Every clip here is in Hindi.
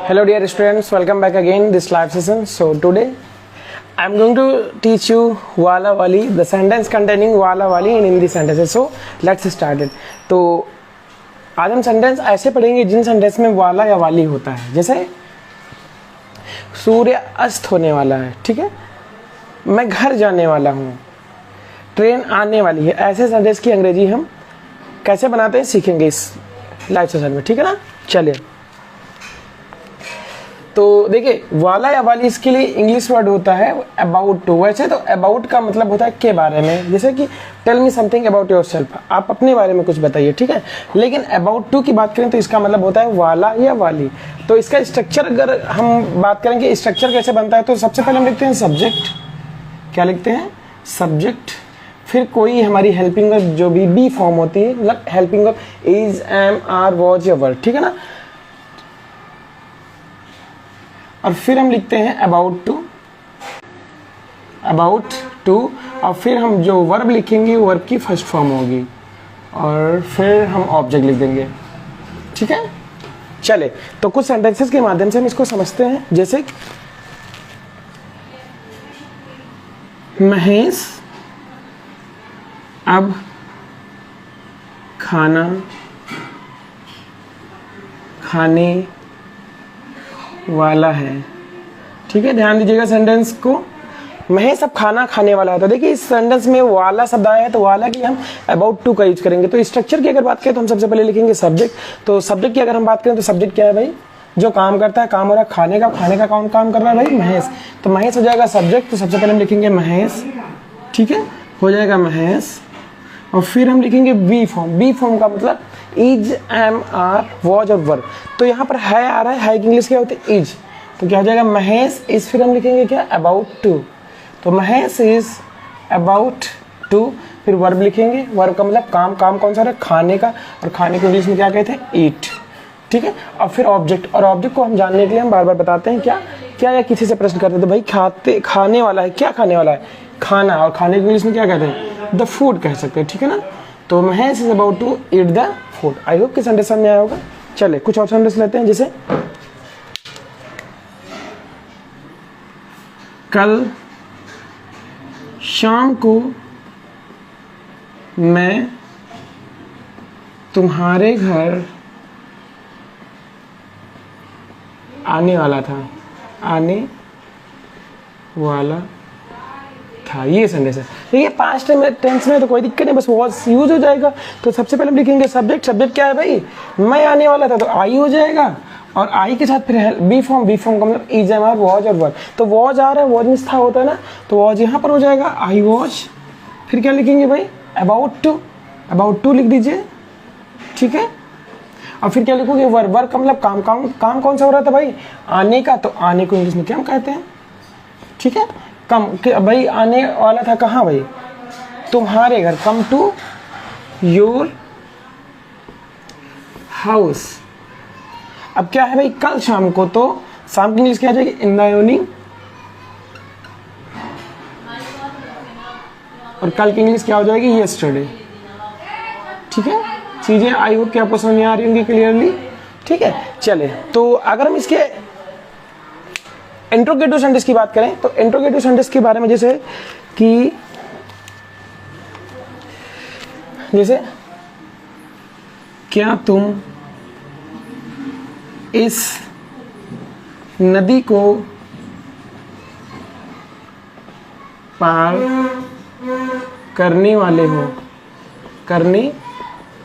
Hello dear students, welcome back again this live session. So today I am going to teach you wala wali, the sentence containing wala wali in Hindi sentences. So let's start it. तो आज हम सेंटेंस ऐसे पढ़ेंगे जिन सेंटेंस में वाला या वाली होता है। जैसे सूर्य अस्त होने वाला है, ठीक है, मैं घर जाने वाला हूँ, ट्रेन आने वाली है। ऐसे सेंटेंस की अंग्रेजी हम कैसे बनाते हैं सीखेंगे इस लाइव सेशन में, ठीक है ना। चलिए, तो देखिए वाला या वाली, इसके लिए इंग्लिश वर्ड होता है अबाउट टू। वैसे तो अबाउट का मतलब होता है के बारे में, जैसे कि tell me something about yourself, आप अपने बारे में कुछ बताइए, ठीक है। लेकिन अबाउट टू की बात करें तो इसका मतलब होता है वाला या वाली। तो इसका स्ट्रक्चर अगर हम बात करें कि स्ट्रक्चर कैसे बनता है, तो सबसे पहले हम लिखते हैं सब्जेक्ट। क्या लिखते हैं? सब्जेक्ट। फिर कोई हमारी हेल्पिंग वर्ब जो भी बी फॉर्म होती है, मतलब helping verb is, am, are, was या वर, ठीक है ना। और फिर हम लिखते हैं अबाउट टू, अबाउट टू। और फिर हम जो वर्ब लिखेंगे वर्ब की फर्स्ट फॉर्म होगी, और फिर हम ऑब्जेक्ट लिख देंगे, ठीक है। चले, तो कुछ सेंटेंसेस के माध्यम से हम इसको समझते हैं। जैसे महेश अब खाना खाने वाला है, ठीक है। ध्यान दीजिएगा सेंटेंस को, महेश अब खाना खाने वाला है। तो देखिए इस सेंटेंस में वाला शब्द आया है, तो वाला की हम अबाउट टू का यूज करेंगे। तो स्ट्रक्चर की अगर बात करें तो हम सबसे पहले लिखेंगे सब्जेक्ट। तो सब्जेक्ट की अगर हम बात करें तो सब्जेक्ट क्या है भाई? जो काम करता है, काम हो रहा है खाने का, खाने का कौन काम कर रहा है भाई? महेश। तो महेश हो जाएगा सब्जेक्ट। तो सबसे पहले हम लिखेंगे महेश, ठीक है, हो जाएगा महेश। और फिर हम लिखेंगे बी फॉर्म। बी फॉर्म का मतलब इज, एम, आर, वॉज और वर। तो यहाँ पर है आ रहा है की इंग्लिश क्या होती है? इज। तो क्या हो जाएगा? महेश इज। फिर हम लिखेंगे क्या? About to. तो महेश इज अबाउट टू। फिर वर्ब लिखेंगे, वर्ब का मतलब काम, काम कौन सा है? खाने का। और खाने को इंग्लिश में क्या कहते हैं? ईट, ठीक है। और फिर ऑब्जेक्ट, और ऑब्जेक्ट को हम जानने के लिए हम बार बार बताते हैं क्या क्या, या किसी से प्रश्न करते हैं तो भाई खाने वाला है, क्या खाने वाला है? खाना। और खाने को इंग्लिश में क्या कहते हैं? द फूड कह सकते हैं, ठीक है ना। तो Mahesh is about to eat the food. I hope कि सेंटेंस समझ में आया होगा। चले कुछ और सेंटेंस लेते हैं। जैसे कल शाम को मैं तुम्हारे घर आने वाला था, आने वाला था। ये सेंटेंस है। देखिए पास्ट टेंस में तो कोई दिक्कत नहीं, बस वॉज यूज हो जाएगा। तो सबसे पहले हम लिखेंगे सब्जेक्ट। सब्जेक्ट क्या है भाई? मैं आने वाला था, तो आई हो जाएगा। और आई के साथ फिर बी फॉर्म। बी फॉर्म का मतलब इज, एम, आर, वॉज और वर। तो वॉज आ रहा है, वॉज मिस था होता है ना, तो वॉज यहाँ पर हो जाएगा आई वॉज। फिर क्या लिखेंगे भाई? About to. अबाउट टू लिख दीजिए, ठीक है। और फिर क्या लिखोगे? वर। वर का मतलब काम, काम, काम कौन सा हो रहा था भाई? आने का। तो आने को इंग्लिश में क्या हम कहते हैं? ठीक है, कम भाई आने वाला था कहाँ भाई? तुम्हारे घर। Come to your house. अब क्या है भाई? कल शाम को, तो शाम की इंग्लिश क्या आ जाएगी? In the evening. और कल की इंग्लिश क्या हो जाएगी? यस्टरडे, ठीक है। चीजें आई होप कि आपको समझ में आ रही होंगी क्लियरली, ठीक है। चले, तो अगर हम इसके इंट्रोगेटिव सेंटेंस की बात करें तो इंट्रोगेटिव सेंटेंस के बारे में जैसे कि क्या तुम इस नदी को पार करने वाले हो, करने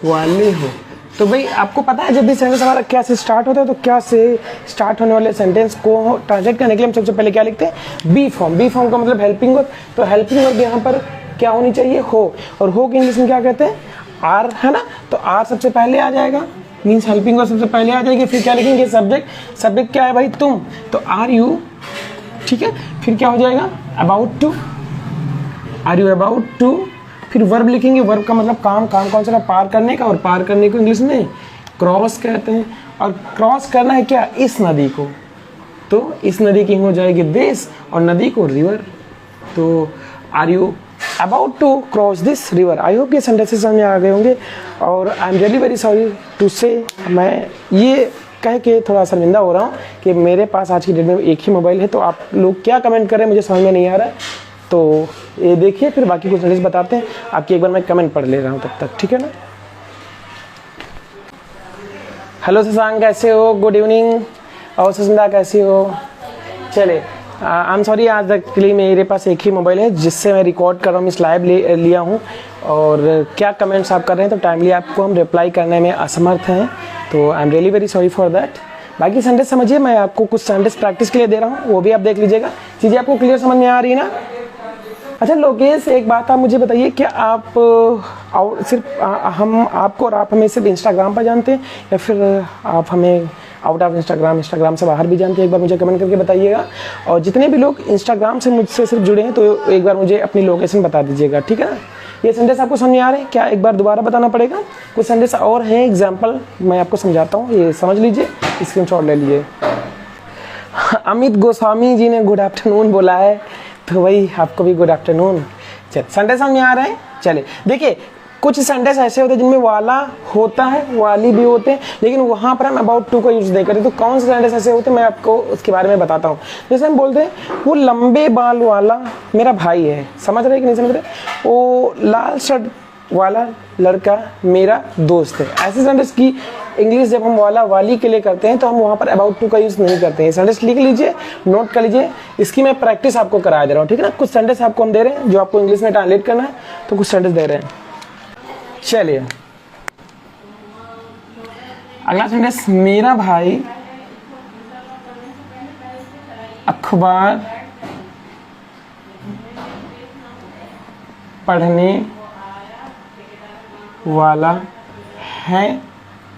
वाले हो। तो भाई आपको पता है जब भी सेंटेंस हमारा क्या से स्टार्ट होता है, तो क्या से स्टार्ट होने वाले सेंटेंस को ट्रांसलेट करने के लिए हम सबसे पहले क्या लिखते हैं? B form. बी फॉर्म का मतलब हेल्पिंग वर्ब। तो हेल्पिंग वर्ब यहाँ पर क्या होनी चाहिए? हो। और हो की इंग्लिश में क्या कहते हैं? आर, है ना। तो आर सबसे पहले आ जाएगा, मीन्स हेल्पिंग वर्ब सबसे पहले आ जाएगी। फिर क्या लिखेंगे? सब्जेक्ट। सब्जेक्ट क्या है भाई? तुम। तो आर यू, ठीक है। फिर क्या हो जाएगा? About to. Are you about to. फिर वर्ब लिखेंगे, वर्ब का मतलब काम, काम कौन सा? पार करने का। और पार करने को इंग्लिश में क्रॉस कहते हैं। और क्रॉस करना है क्या? इस नदी को। तो इस नदी की हो जाएगी दिस, और नदी को रिवर। तो are you about to cross this river. I hope ये सेंटेंसेस समझ में आ गए होंगे। और I am really very sorry to say, मैं ये कह के थोड़ा शर्मिंदा हो रहा हूँ कि मेरे पास आज की डेट में एक ही मोबाइल है। तो आप लोग क्या कमेंट कर रहे हैं मुझे समझ में नहीं आ रहा है, तो ये देखिए फिर बाकी कुछ नॉलेज बताते हैं। आपकी एक बार मैं कमेंट पढ़ ले रहा हूँ तब तक, ठीक है ना। हेलो शशांक कैसे हो, गुड इवनिंग। और सुषमा कैसी हो। चले आई एम सॉरी, आज तक के लिए मेरे पास एक ही मोबाइल है जिससे मैं रिकॉर्ड कर रहा हूँ, इस लाइव लिया हूँ। और क्या कमेंट्स आप कर रहे हैं तो टाइमली आपको हम रिप्लाई करने में असमर्थ हैं, तो आई am really very sorry for that. बाकी संडेस समझिए, मैं आपको कुछ संडेस प्रैक्टिस के लिए दे रहा हूँ, वो भी आप देख लीजिएगा। चीज़ें आपको क्लियर समझ में आ रही है ना। अच्छा लोकेश, एक बात आप मुझे बताइए, क्या आप सिर्फ हम आपको और आप हमें सिर्फ इंस्टाग्राम पर जानते हैं या फिर आप हमें आउट ऑफ इंस्टाग्राम से बाहर भी जानते हैं? एक बार मुझे कमेंट करके बताइएगा। और जितने भी लोग इंस्टाग्राम से मुझसे सिर्फ जुड़े हैं तो एक बार मुझे अपनी लोकेशन बता दीजिएगा, ठीक है ना। ये संदेश आपको समझ में आ रहे हैं क्या? एक बार दोबारा बताना पड़ेगा। कुछ संदेश और हैं, एग्जाम्पल मैं आपको समझाता हूँ, ये समझ लीजिए, स्क्रीनशॉट ले लीजिए। अमित गोस्वामी जी ने गुड आफ्टरनून बोला है, तो वही आपको भी गुड आफ्टरनून। चल संडे समझ में आ रहे हैं। चले देखिए, कुछ सेंटेंस ऐसे होते हैं जिनमें वाला होता है, वाली भी होते हैं, लेकिन वहाँ पर हम अबाउट टू का यूज नहीं करते। तो कौन से सेंटेंस ऐसे होते हैं मैं आपको उसके बारे में बताता हूँ। जैसे हम बोलते हैं वो लंबे बाल वाला मेरा भाई है, समझ रहे कि नहीं समझ रहे। वो लाल शर्ट वाला लड़का मेरा दोस्त है। ऐसे सेंटेंस की इंग्लिश जब हम वाला वाली के लिए करते हैं तो हम वहाँ पर अबाउट टू का यूज़ नहीं करते हैं। सेंटेंस लिख लीजिए, नोट कर लीजिए, इसकी मैं प्रैक्टिस आपको करा दे रहा हूँ, ठीक है ना। कुछ सेंटेंस आपको हम दे रहे हैं जो आपको इंग्लिश में ट्रांसलेट करना है, तो कुछ सेंटेंस दे रहे हैं। चलिए अगला सेंटेंस, मेरा भाई अखबार पढ़ने वाला है,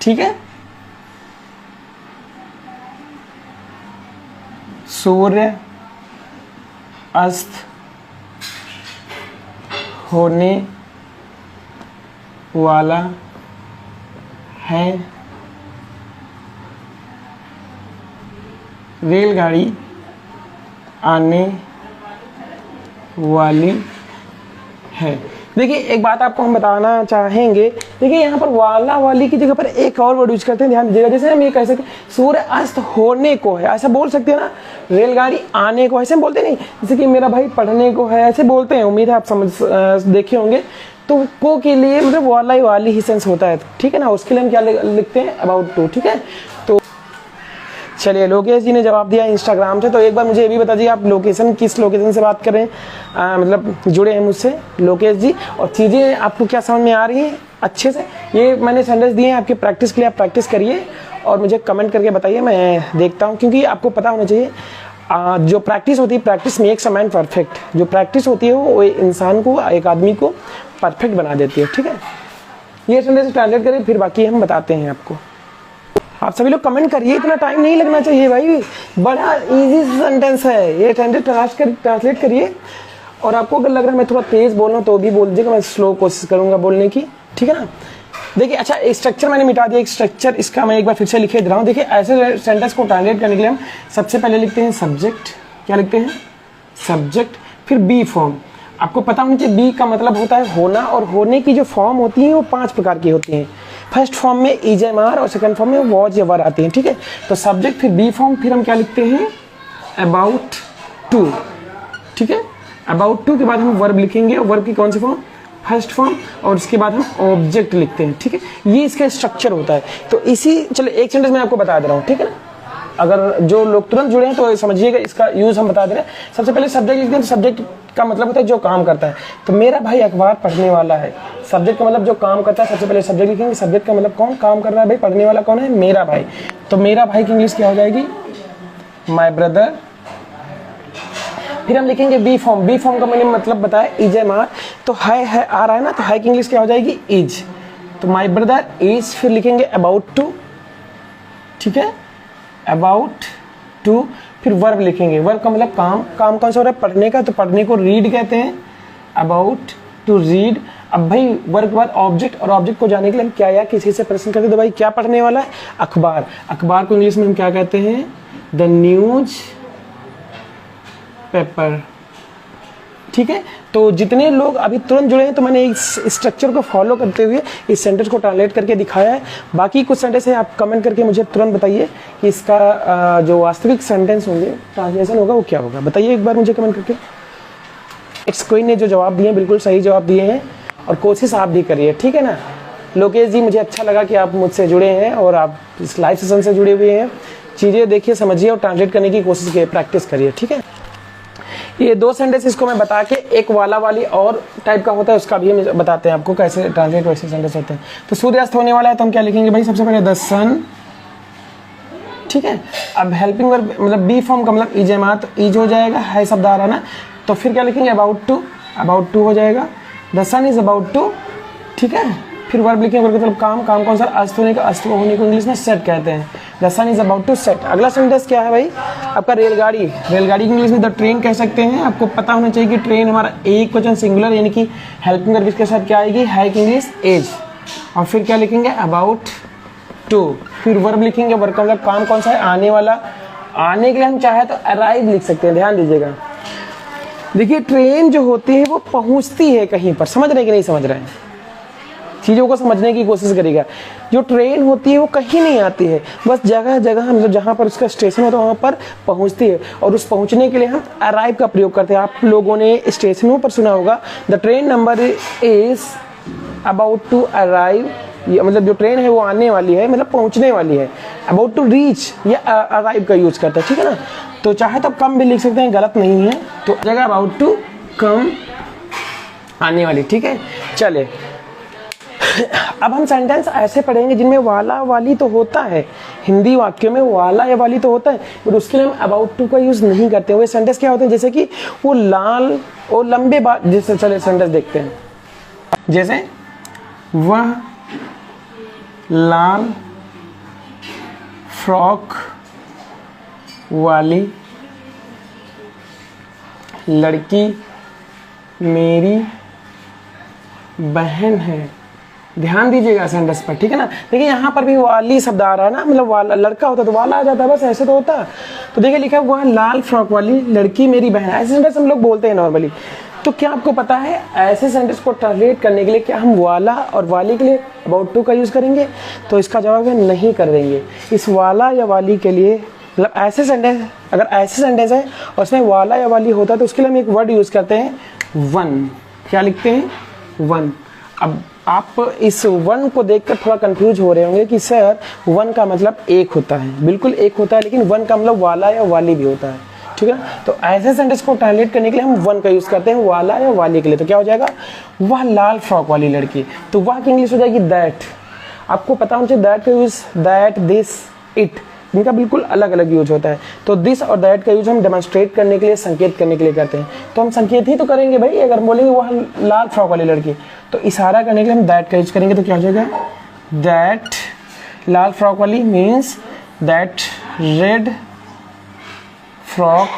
ठीक है। सूर्य अस्त होने वाला है, रेलगाड़ी आने वाली है। देखिए एक बात आपको हम बताना चाहेंगे, देखिए यहाँ पर वाला वाली की जगह पर एक और वर्ड यूज करते हैं, ध्यान दीजिएगा। जैसे हम ये कह सकते हैं सूर्य अस्त होने को है, ऐसा बोल सकते हैं ना। रेलगाड़ी आने को ऐसे हम बोलते नहीं, जैसे कि मेरा भाई पढ़ने को है, ऐसे बोलते हैं। उम्मीद है आप समझ देखे होंगे। तो को के लिए मतलब वाला वाली ही सेंस होता है, ठीक है ना। उसके लिए हम क्या लिखते हैं, अबाउट टू, ठीक है। तो चलिए लोकेश जी ने जवाब दिया इंस्टाग्राम से। तो एक बार मुझे ये भी बता दीजिए आप लोकेशन किस लोकेशन से बात कर रहे हैं, मतलब जुड़े हैं मुझसे लोकेश जी, और चीज़ें आपको क्या समझ में आ रही हैं अच्छे से। ये मैंने सेंटेंस दिए हैं आपके प्रैक्टिस के लिए, आप प्रैक्टिस करिए और मुझे कमेंट करके बताइए, मैं देखता हूँ। क्योंकि आपको पता होना चाहिए जो प्रैक्टिस होती है, practice makes a man perfect. जो प्रैक्टिस होती है वो इंसान को, एक आदमी को परफेक्ट बना देती है, ठीक है। ये सेंटेंस ट्रांसलेट करिए, फिर बाकी हम बताते हैं आपको। आप सभी लोग कमेंट करिए, इतना टाइम नहीं लगना चाहिए भाई, बड़ा इजी सेंटेंस है ये। सेंटेंस ट्रांसलेट करिए, और आपको अगर लग रहा है मैं थोड़ा तेज बोल रहा हूँ तो भी बोल दीजिएगा, मैं स्लो कोशिश करूंगा बोलने की, ठीक है ना। देखिए अच्छा, एक स्ट्रक्चर मैंने मिटा दिया, एक स्ट्रक्चर इसका मैं एक बार फिर से लिखे दे रहा हूँ। देखिए ऐसे सेंटेंस को ट्रांसलेट करने के लिए हम सबसे पहले लिखते हैं सब्जेक्ट। क्या लिखते हैं, सब्जेक्ट। फिर बी फॉर्म। आपको पता होना चाहिए बी का मतलब होता है होना, और होने की जो फॉर्म होती है वो 5 प्रकार की होती हैं। फर्स्ट फॉर्म में इज एम आर और सेकंड फॉर्म में वॉज या वर आती हैं, ठीक है। तो सब्जेक्ट, फिर बी फॉर्म, फिर हम क्या लिखते हैं, अबाउट टू, ठीक है। अबाउट टू के बाद हम वर्ब लिखेंगे, और वर्ब की कौन सी फॉर्म, फर्स्ट फॉर्म, और उसके बाद हम ऑब्जेक्ट लिखते हैं, ठीक है। ये इसका स्ट्रक्चर होता है। तो इसी, चलो एक सेंटेंस मैं आपको बता दे रहा हूँ, ठीक है ना। अगर जो लोग तुरंत जुड़े हैं तो समझिएगा, इसका यूज हम बता दे रहे हैं। सबसे पहले सब्जेक्ट लिखते हैं, तो सब्जेक्ट का मतलब होता है जो काम करता है। तो मेरा भाई अखबार पढ़ने वाला है, सब्जेक्ट का मतलब जो काम करता है। सबसे पहले सब्जेक्ट लिखेंगे, सब्जेक्ट का मतलब कौन काम कर रहा है भाई, पढ़ने वाला कौन है, मेरा भाई। तो मेरा भाई की इंग्लिश क्या हो जाएगी, माई ब्रदर। फिर हम लिखेंगे बी फॉर्म। बी फॉर्म का मैंने मतलब बताया इज एम आर, तो है आ रहा है ना, तो है की इंग्लिश क्या हो जाएगी, इज। तो माई ब्रदर इज। फिर लिखेंगे अबाउट टू, ठीक है, अबाउट टू। फिर वर्ब लिखेंगे, वर्ब का मतलब काम। काम कौन सा हो रहा है, पढ़ने का, तो पढ़ने को रीड कहते हैं, अबाउट टू रीड। अब भाई वर्ब के बाद ऑब्जेक्ट, और ऑब्जेक्ट को जाने के लिए हम क्या या किसी से प्रश्न करते हैं, तो भाई क्या पढ़ने वाला है, अखबार। अखबार को इंग्लिश में हम क्या कहते हैं, द न्यूज पेपर, ठीक है। तो जितने लोग अभी तुरंत जुड़े हैं तो मैंने इस स्ट्रक्चर को फॉलो करते हुए इस सेंटेंस को ट्रांसलेट करके दिखाया है। बाकी कुछ सेंटेंस है, आप कमेंट करके मुझे तुरंत बताइए कि इसका जो वास्तविक सेंटेंस होंगे, ट्रांसलेशन होगा, वो क्या होगा। बताइए एक बार मुझे कमेंट करके। इट्स कोई ने जो जवाब दिए बिल्कुल सही जवाब दिए हैं, और कोशिश आप भी करिए, ठीक है ना। लोकेश जी, मुझे अच्छा लगा कि आप मुझसे जुड़े हैं और आप इस लाइव सेशन से जुड़े हुए हैं। चीज़ें देखिए, समझिए और ट्रांसलेट करने की कोशिश कीजिए, प्रैक्टिस करिए, ठीक है। ये 2 सेंटेंस इसको मैं बता के एक वाला वाली और टाइप का होता है उसका भी हम बताते हैं आपको कैसे ट्रांसलेट वैसे सेंटेंस होते हैं। तो सूर्यास्त होने वाला है तो हम क्या लिखेंगे भाई, सबसे पहले द सन, ठीक है। अब हेल्पिंग वर्ब मतलब बी फॉर्म का मतलब इजेमा, तो इज हो जाएगा, है शब्द आ रहा ना, तो फिर क्या लिखेंगे, अबाउट टू हो जाएगा। The sun is about to, ठीक है। फिर वर्ब लिखेंगे, वर्ब मतलब काम कौन सा, अस्त होने का, अस्त होने को इंग्लिश में सेट कहते हैं। The sun is about to set. अगला सेंटेंस क्या है भाई आपका, रेलगाड़ी। रेलगाड़ी की इंग्लिश में द ट्रेन कह सकते हैं। आपको पता होना चाहिए कि ट्रेन हमारा एक वचन सिंगुलर, यानी कि हेल्पिंग वर्ब इसके साथ क्या आएगी, है कि इंग्लिश एज। और फिर क्या लिखेंगे, अबाउट टू। फिर वर्ब लिखेंगे, वर्ब का मतलब काम कौन सा है, आने वाला। आने के लिए हम चाहे तो अराइव लिख सकते हैं, ध्यान दीजिएगा। देखिए ट्रेन जो होती है वो पहुंचती है कहीं पर, समझ रहे हैं कि नहीं समझ रहे हैं, चीज़ों को समझने की कोशिश करिएगा। जो ट्रेन होती है वो कहीं नहीं आती है, बस जगह जगह मतलब जहाँ पर उसका स्टेशन होता है वहाँ पर पहुँचती है, और उस पहुँचने के लिए हम अराइव का प्रयोग करते हैं। आप लोगों ने स्टेशनों पर सुना होगा, the train number is about to arrive, मतलब जो ट्रेन है वो आने वाली है, मतलब पहुँचने वाली है। अबाउट टू रीच या अराइव का यूज करता है, ठीक है ना। तो चाहे तो कम भी लिख सकते हैं, गलत नहीं है। तो जगह अबाउट टू कम, आने वाली, ठीक है। चले अब हम सेंटेंस ऐसे पढ़ेंगे जिनमें वाला वाली तो होता है, हिंदी वाक्यों में वाला या वाली तो होता है, पर उसके लिए हम अबाउट टू का यूज नहीं करते। वो सेंटेंस क्या होते हैं, जैसे कि वो लाल और लंबे बाल, जैसे चले सेंटेंस देखते हैं, जैसे वह लाल फ्रॉक वाली लड़की मेरी बहन है। ध्यान दीजिएगा सेंटेंस पर, ठीक है ना। देखिए यहाँ पर भी वाली शब्द आ रहा है ना, मतलब वाला लड़का होता तो वाला आ जाता, बस ऐसे तो होता। तो देखिए लिखा है वह लाल फ्रॉक वाली लड़की मेरी बहन, ऐसे सेंटेंस हम लोग बोलते हैं नॉर्मली। तो क्या आपको पता है ऐसे सेंटेंस को ट्रांसलेट करने के लिए क्या हम वाला और वाली के लिए अबाउट टू का यूज़ करेंगे? तो इसका जवाब है नहीं कर देंगे। इस वाला या वाली के लिए मतलब ऐसे सेंटेंस, अगर ऐसे सेंटेंस है और उसमें वाला या वाली होता है तो उसके लिए हम एक वर्ड यूज़ करते हैं, वन। क्या लिखते हैं? वन। अब आप इस वन को देखकर थोड़ा कंफ्यूज हो रहे होंगे कि सर वन का मतलब एक होता है, बिल्कुल एक होता है, लेकिन वन का मतलब वाला या वाली भी होता है, ठीक है। तो ऐसे सेंटेंस को ट्रांसलेट करने के लिए हम वन का यूज़ करते हैं वाला या वाली के लिए। तो क्या हो जाएगा? वह लाल फ्रॉक वाली लड़की, तो वह की इंग्लिश हो जाएगी दैट। आपको पता होना चाहिए दैट का यूज़, दैट, दिस, इट, इनका बिल्कुल अलग अलग यूज होता है। तो दिस और दैट का यूज हम डेमोन्स्ट्रेट करने के लिए, संकेत करने के लिए करते हैं। तो हम संकेत ही तो करेंगे भाई, अगर हम बोलेंगे वह लाल फ्रॉक वाली लड़की, तो इशारा करने के लिए हम दैट का यूज करेंगे। तो क्या हो जाएगा? दैट लाल फ्रॉक वाली means that red frock,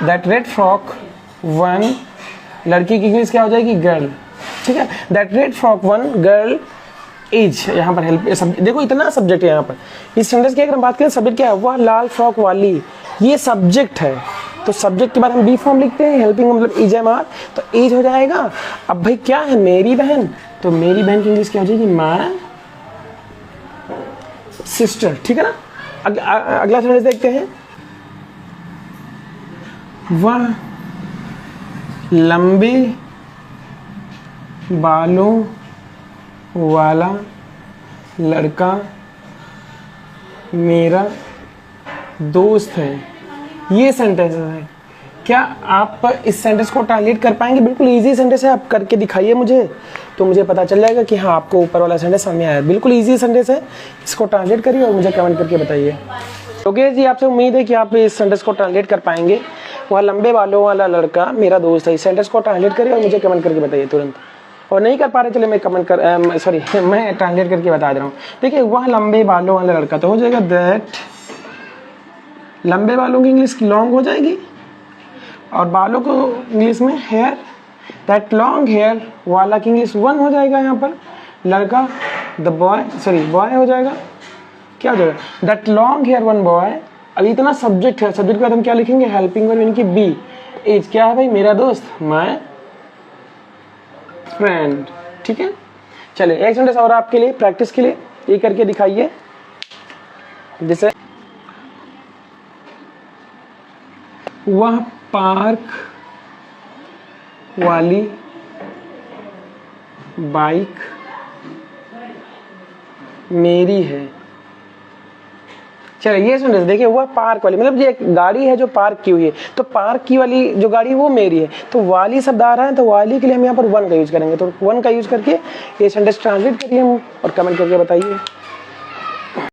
that red frock one, लड़की की इंग्लिश क्या हो जाएगी? गर्ल, ठीक है। That red frock one girl as, यहाँ पर हेल्प देखो इतना सब्जेक्ट है यहाँ पर। इस सेंटेंस की अगर हम बात करें सब्जेक्ट क्या है, वह लाल फ्रॉक वाली, ये सब्जेक्ट है। तो सब्जेक्ट के बाद हम बी फॉर्म लिखते हैं, हेल्पिंग मतलब इज एम आर, तो एज हो जाएगा। अब भाई क्या है? मेरी बहन, तो मेरी बहन की इंग्लिश क्या हो जाएगी? माय सिस्टर, ठीक है ना। अगला सेंटेंस देखते हैं, वह लंबे बालों वाला लड़का मेरा दोस्त है। ये सेंटेंस है। क्या आप इस सेंटेंस को ट्रांसलेट कर पाएंगे? बिल्कुल इजी सेंटेंस है, आप करके दिखाइए मुझे, तो मुझे पता चल जाएगा कि हाँ आपको ऊपर वाला सेंटेंस समझ आया। बिल्कुल इजी सेंटेंस है, इसको ट्रांसलेट करिए और मुझे कमेंट करके बताइए। ओके जी, आपसे उम्मीद है कि आप इस सेंटेंस को ट्रांसलेट कर पाएंगे। वह लंबे बालों वाला लड़का मेरा दोस्त है। इस सेंटेंस को ट्रांसलेट करिए और मुझे कमेंट करके बताइए तुरंत। और नहीं कर पा रहे, चले मैं कमेंट कर मैं ट्रांसलेट करके बता दे रहा हूँ। देखिए वह लंबे बालों वाला लड़का, तो हो जाएगा दैट, लंबे बालों की इंग्लिश लॉन्ग हो जाएगी और बालों को इंग्लिश में हेयर, दैट लॉन्ग हेयर वाला की इंग्लिश वन हो जाएगा। यहाँ पर लड़का द बॉय, सॉरी बॉय हो जाएगा। क्या हो जाएगा? That long here one boy. अब इतना सब्जेक्ट है, सब्जेक्ट के बाद हम क्या लिखेंगे? हेल्पिंग वर्ब यानी कि बी। इज क्या है भाई, मेरा दोस्त, माय फ्रेंड। ठीक है, चलिए एक सेंटेंस और आपके लिए प्रैक्टिस के लिए ये करके दिखाइए। जैसे वह पार्क वाली बाइक मेरी है। चलिए ये सेंटेंस देखिए, वह पार्क वाली मतलब ये एक गाड़ी है जो पार्क की हुई है, तो पार्क की वाली जो गाड़ी वो मेरी है, तो वाली शब्द आ रहा है, तो वाली के लिए हम यहाँ पर वन का यूज करेंगे। तो वन का यूज करके ये सेंटेंस ट्रांसलेट करिए और कमेंट करके बताइए।